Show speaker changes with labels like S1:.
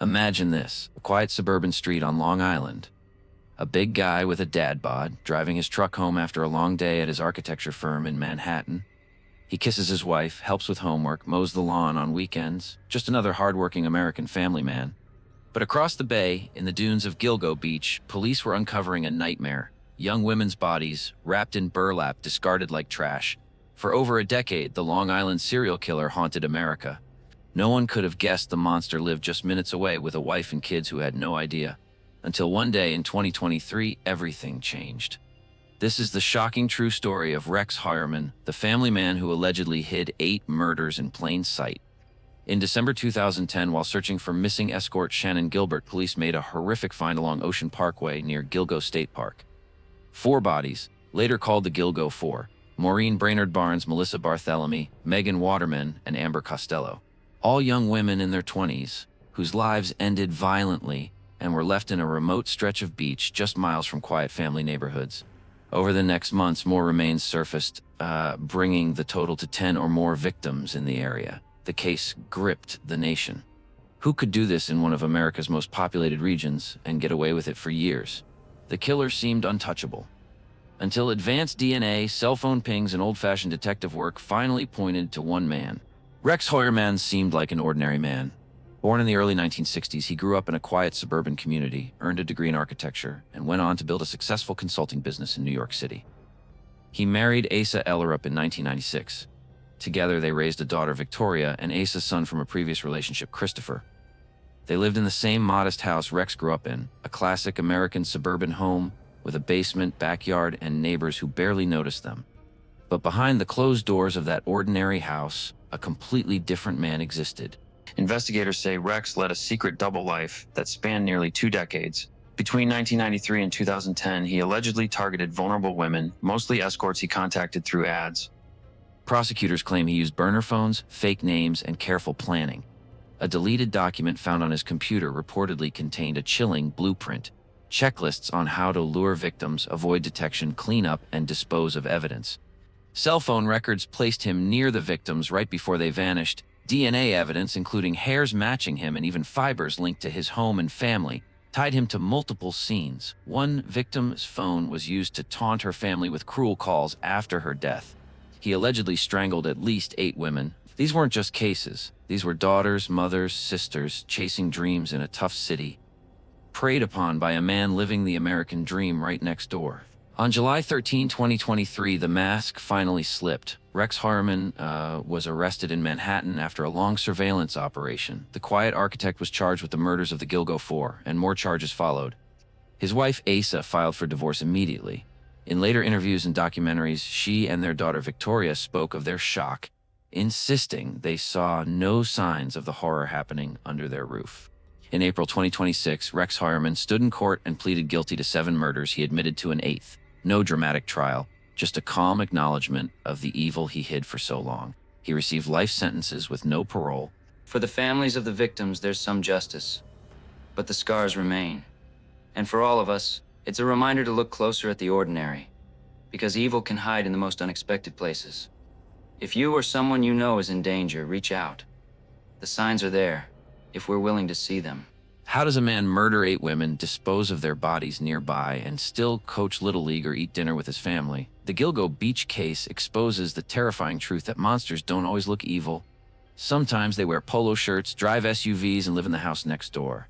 S1: Imagine this, a quiet suburban street on Long Island. A big guy with a dad bod, driving his truck home after a long day at his architecture firm in Manhattan. He kisses his wife, helps with homework, mows the lawn on weekends, just another hardworking American family man. But across the bay, in the dunes of Gilgo Beach, police were uncovering a nightmare. Young women's bodies, wrapped in burlap, discarded like trash. For over a decade, the Long Island serial killer haunted America. No one could have guessed the monster lived just minutes away with a wife and kids who had no idea. Until one day in 2023, everything changed. This is the shocking true story of Rex Heuermann, the family man who allegedly hid 8 murders in plain sight. In December 2010, while searching for missing escort Shannon Gilbert, police made a horrific find along Ocean Parkway near Gilgo State Park. 4 bodies, later called the Gilgo Four: Maureen Brainard-Barnes, Melissa Barthelemy, Megan Waterman, and Amber Costello. All young women in their 20s, whose lives ended violently and were left in a remote stretch of beach just miles from quiet family neighborhoods. Over the next months, more remains surfaced, bringing the total to 10 or more victims in the area. The case gripped the nation. Who could do this in one of America's most populated regions and get away with it for years? The killer seemed untouchable. Until advanced DNA, cell phone pings, and old-fashioned detective work finally pointed to one man. Rex Heuermann seemed like an ordinary man. Born in the early 1960s, he grew up in a quiet suburban community, earned a degree in architecture, and went on to build a successful consulting business in New York City. He married Asa Ellerup in 1996. Together, they raised a daughter, Victoria, and Asa's son from a previous relationship, Christopher. They lived in the same modest house Rex grew up in, a classic American suburban home with a basement, backyard, and neighbors who barely noticed them. But behind the closed doors of that ordinary house, a completely different man existed. Investigators say Rex led a secret double life that spanned nearly 2 decades. Between 1993 and 2010, he allegedly targeted vulnerable women, mostly escorts he contacted through ads. Prosecutors claim he used burner phones, fake names, and careful planning. A deleted document found on his computer reportedly contained a chilling blueprint: checklists on how to lure victims, avoid detection, clean up, and dispose of evidence. Cell phone records placed him near the victims right before they vanished. DNA evidence, including hairs matching him and even fibers linked to his home and family, tied him to multiple scenes. One victim's phone was used to taunt her family with cruel calls after her death. He allegedly strangled at least 8 women. These weren't just cases. These were daughters, mothers, sisters, chasing dreams in a tough city, preyed upon by a man living the American dream right next door. On July 13, 2023, the mask finally slipped. Rex Heuermann was arrested in Manhattan after a long surveillance operation. The quiet architect was charged with the murders of the Gilgo Four, and more charges followed. His wife, Asa, filed for divorce immediately. In later interviews and documentaries, she and their daughter Victoria spoke of their shock, insisting they saw no signs of the horror happening under their roof. In April 2026, Rex Heuermann stood in court and pleaded guilty to 7 murders. He admitted to an 8th. No dramatic trial, just a calm acknowledgement of the evil he hid for so long. He received life sentences with no parole.
S2: For the families of the victims, there's some justice, but the scars remain. And for all of us, it's a reminder to look closer at the ordinary, because evil can hide in the most unexpected places. If you or someone you know is in danger, reach out. The signs are there, if we're willing to see them.
S1: How does a man murder 8 women, dispose of their bodies nearby, and still coach Little League or eat dinner with his family? The Gilgo Beach case exposes the terrifying truth that monsters don't always look evil. Sometimes they wear polo shirts, drive SUVs, and live in the house next door.